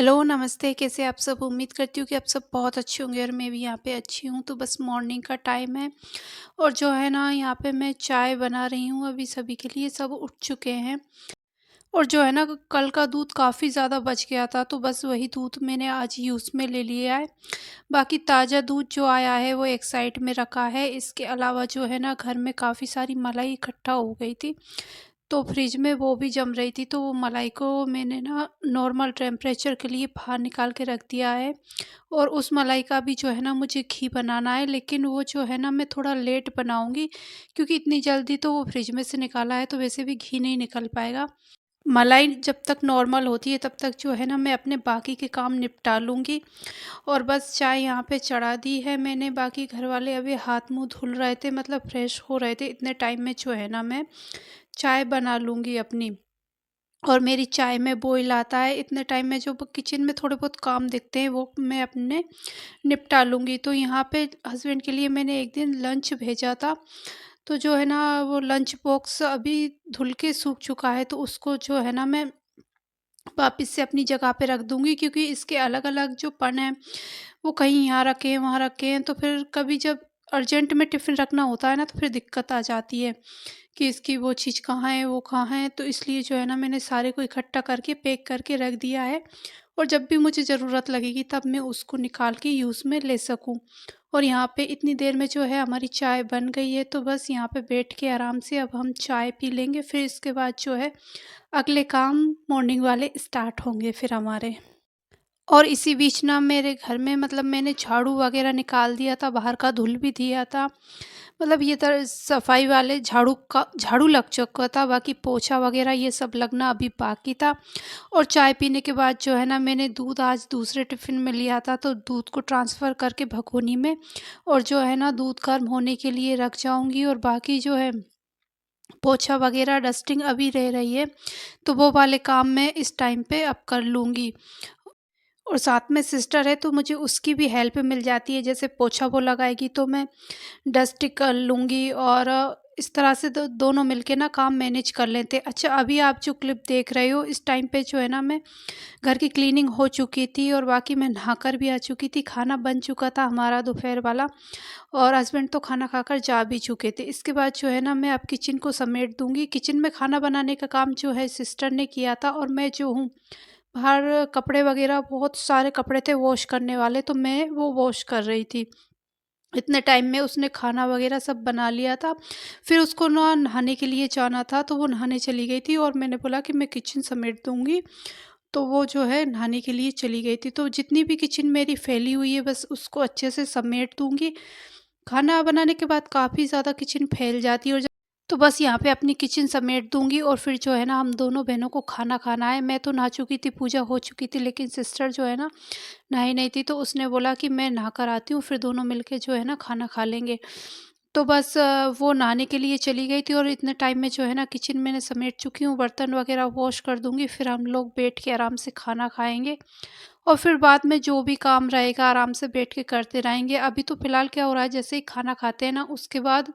Hello, नमस्ते, कैसे आप सब? उम्मीद करती हूँ कि आप सब बहुत अच्छे होंगे और मैं भी यहाँ पे अच्छी हूँ। तो बस मॉर्निंग का टाइम है और जो है ना यहाँ पे मैं चाय बना रही हूँ अभी सभी के लिए, सब उठ चुके हैं। और जो है ना कल का दूध काफ़ी ज़्यादा बच गया था तो बस वही दूध मैंने आज यूज़ में ले लिया है। बाकी ताज़ा दूध जो आया है वो एक साइड में रखा है। इसके अलावा जो है ना घर में काफ़ी सारी मलाई इकट्ठा हो गई थी, तो फ्रिज में वो भी जम रही थी, तो वो मलाई को मैंने ना नॉर्मल टेम्परेचर के लिए बाहर निकाल के रख दिया है। और उस मलाई का भी जो है ना मुझे घी बनाना है, लेकिन वो जो है ना मैं थोड़ा लेट बनाऊँगी, क्योंकि इतनी जल्दी तो वो फ्रिज में से निकाला है तो वैसे भी घी नहीं निकल पाएगा। मलाई जब तक नॉर्मल होती है तब तक जो है ना मैं अपने बाकी के काम निपटा लूँगी। और बस चाय यहाँ पे चढ़ा दी है मैंने। बाकी घर वाले अभी हाथ मुँह धुल रहे थे, मतलब फ्रेश हो रहे थे। इतने टाइम में जो है ना मैं चाय बना लूँगी अपनी। और मेरी चाय में बॉईल आता है, इतने टाइम में जो किचन में थोड़े बहुत काम दिखते हैं वो मैं अपने निपटा लूँगी। तो यहाँ पे हस्बैंड के लिए मैंने एक दिन लंच भेजा था, तो जो है ना वो लंच बॉक्स अभी धुल के सूख चुका है, तो उसको जो है ना मैं वापस से अपनी जगह पे रख दूँगी, क्योंकि इसके अलग-अलग जो पन हैं, वो कहीं यहाँ रखे हैं, वहाँ रखे हैं, तो फिर कभी जब अर्जेंट में टिफ़िन रखना होता है ना, तो फिर दिक्कत आ जाती है कि इसकी वो चीज़ कहाँ है, वो कहाँ है। तो इसलिए जो है ना मैंने सारे को इकट्ठा करके पैक करके रख दिया है, और जब भी मुझे ज़रूरत लगेगी तब मैं उसको निकाल के यूज़ में ले सकूँ। और यहाँ पे इतनी देर में जो है हमारी चाय बन गई है, तो बस यहाँ पे बैठ के आराम से अब हम चाय पी लेंगे, फिर इसके बाद जो है अगले काम मॉर्निंग वाले स्टार्ट होंगे फिर हमारे। और इसी बीच ना मेरे घर में मतलब मैंने झाड़ू वगैरह निकाल दिया था, बाहर का धुल भी दिया था। मतलब ये तर सफाई वाले झाड़ू लग चुका था, बाकी पोछा वगैरह ये सब लगना अभी बाकी था। और चाय पीने के बाद जो है ना मैंने दूध आज दूसरे टिफ़िन में लिया था, तो दूध को ट्रांसफ़र करके भगोनी में, और जो है ना दूध गर्म होने के लिए रख जाऊँगी। और बाकी जो है पोछा वगैरह डस्टिंग अभी रह रही है, तो वो वाले काम मैं इस टाइम पे अब कर लूँगी। और साथ में सिस्टर है तो मुझे उसकी भी हेल्प मिल जाती है, जैसे पोछा वो लगाएगी तो मैं डस्ट कर लूँगी, और इस तरह से दोनों मिलके ना काम मैनेज कर लेते हैं। अच्छा, अभी आप जो क्लिप देख रहे हो इस टाइम पे जो है ना मैं घर की क्लीनिंग हो चुकी थी, और बाकी मैं नहाकर भी आ चुकी थी, खाना बन चुका था हमारा दोपहर वाला, और हस्बैंड तो खाना खाकर जा भी चुके थे। इसके बाद जो है ना मैं अब किचन को समेट दूँगी। किचन में खाना बनाने का काम जो है सिस्टर ने किया था, और मैं जो हूँ बाहर कपड़े वगैरह बहुत सारे कपड़े थे वॉश करने वाले, तो मैं वो वॉश कर रही थी। इतने टाइम में उसने खाना वगैरह सब बना लिया था। फिर उसको ना नहाने के लिए जाना था, तो वो नहाने चली गई थी, और मैंने बोला कि मैं किचन समेट दूँगी, तो वो जो है नहाने के लिए चली गई थी। तो जितनी भी किचन मेरी फैली हुई है बस उसको अच्छे से समेट दूँगी। खाना बनाने के बाद काफ़ी ज़्यादा किचन फैल जाती है, और तो बस यहाँ पे अपनी किचन समेट दूँगी, और फिर जो है ना हम दोनों बहनों को खाना खाना है। मैं तो नहा चुकी थी, पूजा हो चुकी थी, लेकिन सिस्टर जो है ना नहाई नहीं थी, तो उसने बोला कि मैं नहा कर आती हूँ, फिर दोनों मिलके जो है ना खाना खा लेंगे। तो बस वो नहाने के लिए चली गई थी, और इतने टाइम में जो है ना किचन मैंने समेट चुकी हूँ, बर्तन वगैरह वॉश कर दूँगी, फिर हम लोग बैठ के आराम से खाना खाएँगे, और फिर बाद में जो भी काम रहेगा आराम से बैठ के करते रहेंगे। अभी तो फ़िलहाल क्या हो रहा है, जैसे ही खाना खाते हैं ना उसके बाद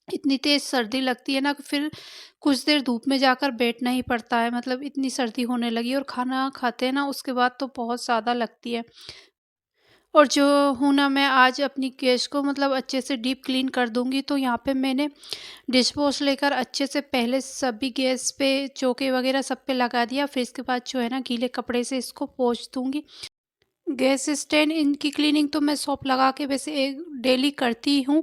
इतनी तेज़ सर्दी लगती है ना कि फिर कुछ देर धूप में जाकर बैठना ही पड़ता है, मतलब इतनी सर्दी होने लगी है, और खाना खाते हैं ना उसके बाद तो बहुत ज़्यादा लगती है। और जो हूँ ना मैं आज अपनी गैस को मतलब अच्छे से डीप क्लीन कर दूँगी, तो यहाँ पे मैंने डिश वॉश लेकर अच्छे से पहले सभी गैस पे चौके वगैरह सब पे लगा दिया, फिर इसके बाद जो है ना गीले कपड़े से इसको पोंछ दूँगी। गैस स्टैंड इनकी क्लीनिंग तो मैं सोप लगा के वैसे एक डेली करती हूँ,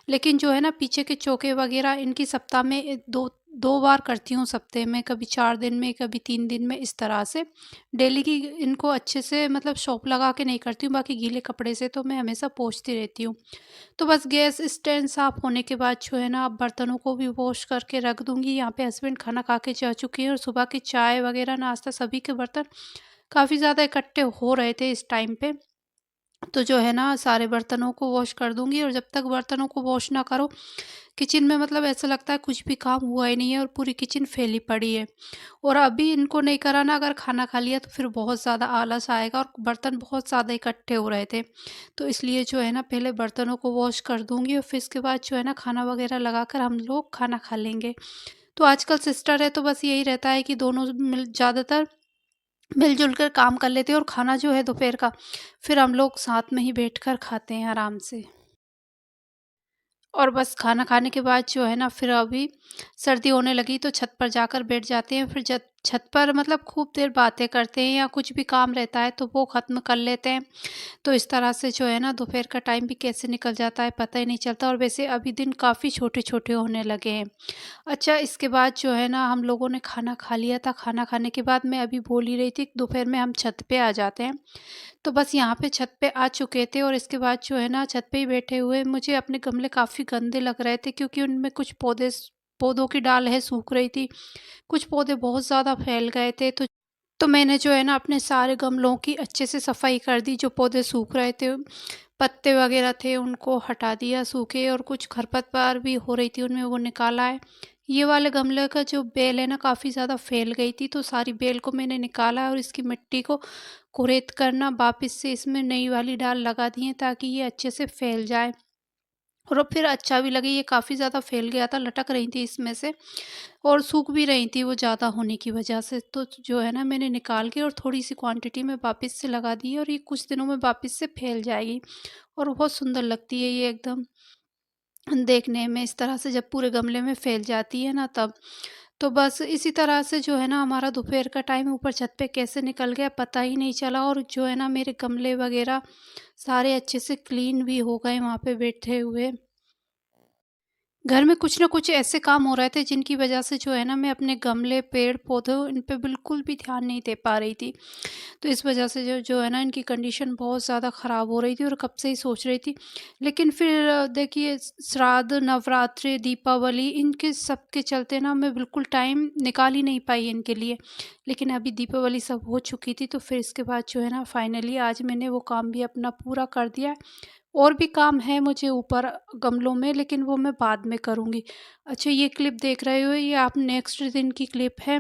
लेकिन जो है ना पीछे के चौके वगैरह इनकी सप्ताह में 2 बार करती हूँ सप्ताह में, कभी 4 दिन में, कभी 3 दिन में, इस तरह से। डेली की इनको अच्छे से मतलब सोप लगा के नहीं करती हूँ, बाकी गीले कपड़े से तो मैं हमेशा पोंछती रहती हूँ। तो बस गैस स्टैंड साफ़ होने के बाद जो है ना अब बर्तनों को भी वॉश करके रख दूँगी। यहाँ पे हस्बैंड खाना खा के जा चुके हैं, और सुबह की चाय वगैरह नाश्ता सभी के बर्तन काफ़ी ज़्यादा इकट्ठे हो रहे थे इस टाइम पे। तो जो है ना सारे बर्तनों को वॉश कर दूँगी, और जब तक बर्तनों को वॉश ना करो, किचन में मतलब ऐसा लगता है कुछ भी काम हुआ ही नहीं है, और पूरी किचन फैली पड़ी है। और अभी इनको नहीं करा ना, अगर खाना खा लिया तो फिर बहुत ज़्यादा आलस आएगा, और बर्तन बहुत ज़्यादा इकट्ठे हो रहे थे। तो इसलिए जो है ना पहले बर्तनों को वॉश कर दूँगी, और फिर इसके बाद जो है ना खाना वगैरह लगाकर हम लोग खाना खा लेंगे। तो आजकल सिस्टर है तो बस यही रहता है कि दोनों मिल ज़्यादातर मिल-जुल कर काम कर लेते हैं और खाना जो है दोपहर का, फिर हम लोग साथ में ही बैठकर खाते हैं आराम से। और बस खाना खाने के बाद जो है ना फिर अभी सर्दी होने लगी तो छत पर जाकर बैठ जाते हैं। फिर जब छत पर मतलब खूब देर बातें करते हैं या कुछ भी काम रहता है तो वो ख़त्म कर लेते हैं। तो इस तरह से जो है ना दोपहर का टाइम भी कैसे निकल जाता है पता ही नहीं चलता, और वैसे अभी दिन काफ़ी छोटे-छोटे होने लगे हैं। अच्छा, इसके बाद जो है ना हम लोगों ने खाना खा लिया था। खाना खाने के बाद मैं अभी बोल ही रही थी कि दोपहर में हम छत पे आ जाते हैं। तो बस यहाँ पे छत पे आ चुके थे और इसके बाद जो है ना छत पे ही बैठे हुए मुझे अपने गमले काफ़ी गंदे लग रहे थे, क्योंकि उनमें कुछ पौधों की डाल है सूख रही थी, कुछ पौधे बहुत ज़्यादा फैल गए थे। तो मैंने जो है ना अपने सारे गमलों की अच्छे से सफाई कर दी। जो पौधे सूख रहे थे, पत्ते वगैरह थे उनको हटा दिया सूखे, और कुछ खरपतवार भी हो रही थी उनमें, वो निकाला है। ये वाले गमले का जो बेल है ना काफ़ी ज़्यादा फैल गई थी, तो सारी बेल को मैंने निकाला और इसकी मिट्टी को कुरेद कर ना वापस से इसमें नई वाली डाल लगा दी है, ताकि ये अच्छे से फैल जाए और अब फिर अच्छा भी लगे। ये काफ़ी ज़्यादा फैल गया था, लटक रही थी इसमें से और सूख भी रही थी वो ज़्यादा होने की वजह से। तो जो है ना मैंने निकाल के और थोड़ी-सी क्वांटिटी में वापस से लगा दी है, और ये कुछ दिनों में वापस से फैल जाएगी और बहुत सुंदर लगती है ये एकदम देखने में, इस तरह से जब पूरे गमले में फैल जाती है ना तब। तो बस इसी तरह से जो है ना हमारा दोपहर का टाइम ऊपर छत पे कैसे निकल गया पता ही नहीं चला, और जो है ना मेरे गमले वगैरह सारे अच्छे से क्लीन भी हो गए वहाँ पे बैठे हुए। घर में कुछ न कुछ ऐसे काम हो रहे थे जिनकी वजह से जो है ना मैं अपने गमले, पेड़-पौधों इन पे बिल्कुल भी ध्यान नहीं दे पा रही थी। तो इस वजह से जो जो है ना इनकी कंडीशन बहुत ज़्यादा ख़राब हो रही थी और कब से ही सोच रही थी। लेकिन फिर देखिए श्राद्ध, नवरात्रि, दीपावली इनके सब के चलते ना मैं बिल्कुल टाइम निकाल ही नहीं पाई इनके लिए। लेकिन अभी दीपावली सब हो चुकी थी तो फिर इसके बाद जो है ना फाइनली आज मैंने वो काम भी अपना पूरा कर दिया। और भी काम है मुझे ऊपर गमलों में, लेकिन वो मैं बाद में करूँगी। अच्छा, ये क्लिप देख रहे हो, ये आप नेक्स्ट दिन की क्लिप है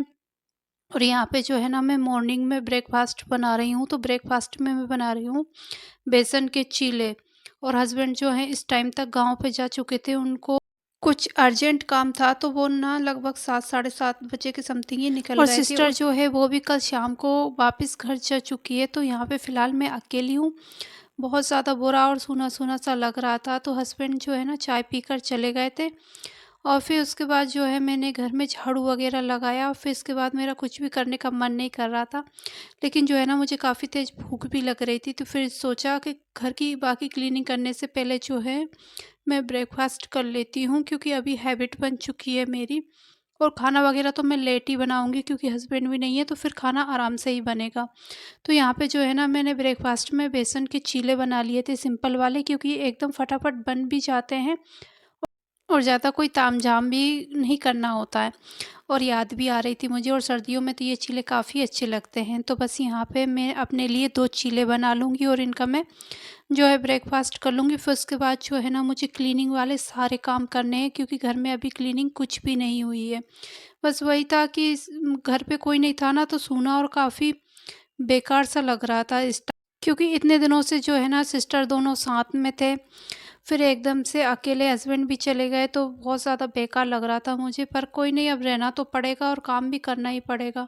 और यहाँ पे जो है ना मैं मॉर्निंग में ब्रेकफ़ास्ट बना रही हूँ। तो ब्रेकफ़ास्ट में मैं बना रही हूँ बेसन के चीले, और हस्बैंड जो हैं इस टाइम तक गाँव पे जा चुके थे। उनको कुछ अर्जेंट काम था तो वो ना लगभग 7 साढ़े 7 बजे के समथिंग ही निकल और गए थे। सिस्टर जो है वो भी कल शाम को वापस घर जा चुकी है। तो यहाँ पे फ़िलहाल मैं अकेली हूँ। बहुत ज़्यादा बुरा और सूना-सूना सा लग रहा था, तो हस्बैंड जो है ना चाय पीकर चले गए थे और फिर उसके बाद जो है मैंने घर में झाड़ू वगैरह लगाया और फिर इसके बाद मेरा कुछ भी करने का मन नहीं कर रहा था। लेकिन जो है ना मुझे काफ़ी तेज़ भूख भी लग रही थी, तो फिर सोचा कि घर की बाकी क्लीनिंग करने से पहले जो है मैं ब्रेकफ़ास्ट कर लेती हूँ, क्योंकि अभी हैबिट बन चुकी है मेरी। और खाना वगैरह तो मैं लेट ही बनाऊँगी, क्योंकि हस्बैंड भी नहीं है तो फिर खाना आराम से ही बनेगा। तो यहाँ पे जो है ना मैंने ब्रेकफ़ास्ट में बेसन के चीले बना लिए थे सिंपल वाले, क्योंकि ये एकदम फटाफट बन भी जाते हैं और ज़्यादा कोई तामझाम भी नहीं करना होता है। और याद भी आ रही थी मुझे, और सर्दियों में तो ये चीले काफ़ी अच्छे लगते हैं। तो बस यहाँ पे मैं अपने लिए 2 चीले बना लूँगी और इनका मैं जो है ब्रेकफ़ास्ट कर लूँगी। फिर उसके बाद जो है ना मुझे क्लीनिंग वाले सारे काम करने हैं, क्योंकि घर में अभी क्लीनिंग कुछ भी नहीं हुई है। बस वही था कि घर पे कोई नहीं था ना, तो सूना और काफ़ी बेकार सा लग रहा था इस टाइम, क्योंकि इतने दिनों से जो है ना सिस्टर दोनों साथ में थे, फिर एकदम से अकेले हस्बैंड भी चले गए तो बहुत ज़्यादा बेकार लग रहा था मुझे। पर कोई नहीं, अब रहना तो पड़ेगा और काम भी करना ही पड़ेगा।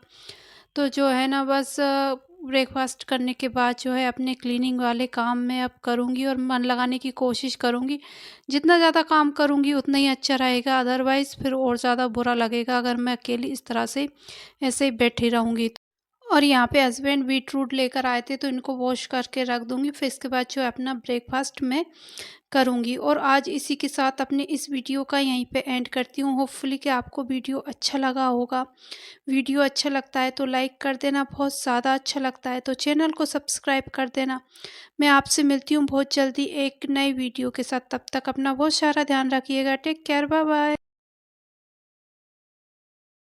तो जो है ना बस ब्रेकफास्ट करने के बाद जो है अपने क्लीनिंग वाले काम मैं अब करूँगी और मन लगाने की कोशिश करूँगी। जितना ज़्यादा काम करूँगी उतना ही अच्छा रहेगा, अदरवाइज़ फिर और ज़्यादा बुरा लगेगा अगर मैं अकेली इस तरह से ऐसे ही बैठी रहूँगी। और यहाँ पे हस्बैंड बीटरूट लेकर आए थे तो इनको वॉश करके रख दूँगी, फिर इसके बाद जो है अपना ब्रेकफ़ास्ट मैं करूँगी। और आज इसी के साथ अपने इस वीडियो का यहीं पे एंड करती हूँ। होपफुली कि आपको वीडियो अच्छा लगा होगा। वीडियो अच्छा लगता है तो लाइक कर देना, बहुत ज़्यादा अच्छा लगता है तो चैनल को सब्सक्राइब कर देना। मैं आपसे मिलती हूँ बहुत जल्दी एक नई वीडियो के साथ, तब तक अपना बहुत सारा ध्यान रखिएगा। Take care, bye bye.